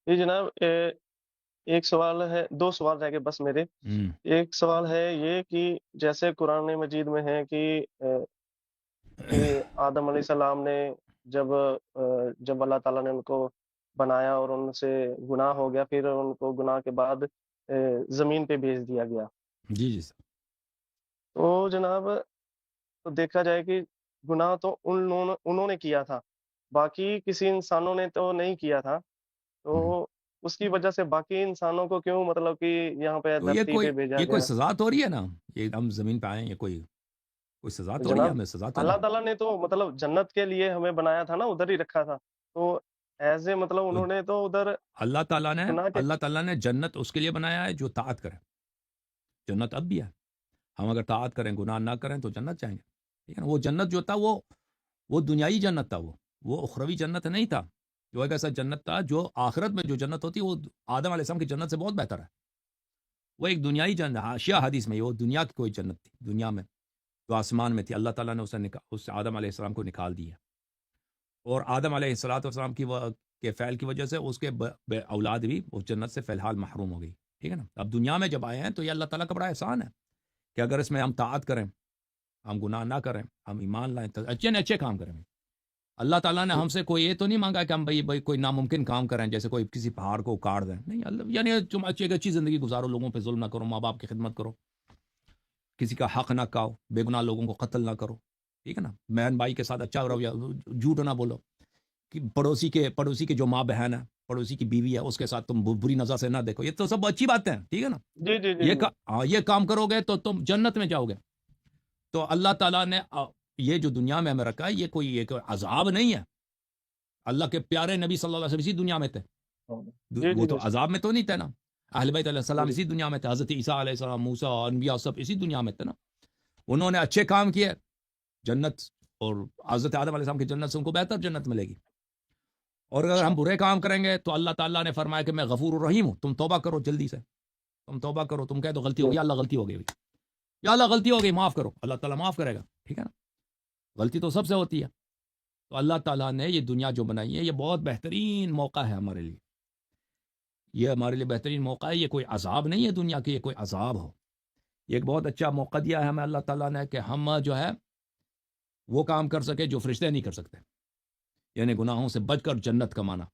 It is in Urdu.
جی جناب، ایک سوال ہے، 2 سوال رہ گئے بس میرے۔ ہوں ایک سوال ہے یہ کہ جیسے قرآن مجید میں ہے کہ آدم علیہ السلام نے جب اللہ تعالیٰ نے ان کو بنایا اور ان سے گناہ ہو گیا، پھر ان کو گناہ کے بعد زمین پہ بھیج دیا گیا۔ جی جی سر تو جناب، تو دیکھا جائے کہ گناہ تو انہوں نے کیا تھا، باقی کسی انسانوں نے تو نہیں کیا تھا۔ تو ہوں۔ اس کی وجہ سے باقی انسانوں کو کیوں مطلب کہ یہاں پہ تو دھرتی پہ بھیجا یہ کوئی گیا؟ سزا تو ہو رہی ہے نا، یہ ہم زمین پہ آئے ہیں، یہ کوئی سزا تو ہو رہی ہے، جناب، ہمیں سزا تو اللہ نہیں۔ تعالیٰ نے تو مطلب جنت کے لیے ہمیں بنایا تھا نا، ادھر ہی رکھا تھا۔ تو ایز اے مطلب تو انہوں نے تو ادھر اللہ تعالیٰ نے گناہ کے اللہ تعالیٰ نے جنت اس کے لیے بنایا ہے جو طاعت کرے، جنت اب بھی ہے۔ ہم اگر طاعت کریں، گناہ نہ کریں تو جنت جائیں گے، ٹھیک ہے نا۔ وہ جنت جو تھا وہ دنیائی جنت تھا، وہ اخروی جنت نہیں تھا۔ جو ایک ایسا جنت تھا جو آخرت میں جو جنت ہوتی ہے وہ آدم علیہ السلام کی جنت سے بہت بہتر ہے۔ وہ ایک دنیائی جنت، حاشیہ حدیث میں وہ دنیا کی کوئی جنت تھی، دنیا میں جو آسمان میں تھی، اللہ تعالیٰ نے اس آدم علیہ السلام کو نکال دیا، اور آدم علیہ السلام کے فعل کی وجہ سے اس کے اولاد بھی اس جنت سے فی الحال محروم ہو گئی، ٹھیک ہے نا۔ اب دنیا میں جب آئے ہیں تو یہ اللہ تعالیٰ کا بڑا احسان ہے کہ اگر اس میں ہم طاعت کریں، ہم گناہ نہ کریں، ہم ایمان لائیں، تو اچھے کام کریں۔ اللہ تعالیٰ نے ہم سے کوئی یہ تو نہیں مانگا کہ ہم بھائی کوئی ناممکن کام کریں، جیسے کوئی کسی پہاڑ کو اکاڑ دیں، نہیں۔ اللہ یعنی تم اچھی زندگی گزارو، لوگوں پہ ظلم نہ کرو، ماں باپ کی خدمت کرو، کسی کا حق نہ کھاؤ، بے گناہ لوگوں کو قتل نہ کرو، ٹھیک ہے نا۔ بہن بھائی کے ساتھ اچھا رویہ، جھوٹ نہ بولو، کہ پڑوسی کے جو ماں بہن ہے، پڑوسی کی بیوی ہے، اس کے ساتھ تم بری نظر سے نہ دیکھو، یہ تو سب اچھی باتیں ہیں، ٹھیک ہے نا۔ جی جی جی جی یہ کام کرو گے تو تم جنت میں جاؤ گے۔ تو اللہ تعالیٰ نے یہ جو دنیا میں ہمیں رکھا ہے، یہ کوئی عذاب نہیں ہے۔ اللہ کے پیارے نبی صلی اللہ علیہ وسلم اسی دنیا میں تھے، جی وہ جی تو بے شک۔ عذاب میں تو نہیں تھے نا۔ اہل بیت علیہ السلام جی اسی دنیا میں تھے، حضرت عیسیٰ علیہ السلام، موسیٰ، انبیاء سب اسی دنیا میں تھے نا۔ انہوں نے اچھے کام کیے، جنت، اور حضرت آدم علیہ السلام کی جنت سے ان کو بہتر جنت ملے گی۔ اور اگر ہم اچھا، برے کام کریں گے تو اللہ تعالیٰ نے فرمایا کہ میں غفور الرحیم ہوں، تم توبہ کرو جلدی سے، تم توبہ کرو، تم کہہ دو غلطی ہو جی گئی، اللہ غلطی ہو گئی، یا اللہ غلطی ہو گئی معاف کرو، اللہ تعالیٰ معاف کرے گا، ٹھیک ہے نا۔ غلطی تو سب سے ہوتی ہے۔ تو اللہ تعالیٰ نے یہ دنیا جو بنائی ہے، یہ بہت بہترین موقع ہے ہمارے لیے، یہ ہمارے لیے بہترین موقع ہے۔ یہ کوئی عذاب نہیں ہے دنیا کی، یہ کوئی عذاب ہو، یہ ایک بہت اچھا موقع دیا ہے ہمیں اللہ تعالیٰ نے کہ ہم جو ہے وہ کام کر سکے جو فرشتے نہیں کر سکتے، یعنی گناہوں سے بچ کر جنت کمانا۔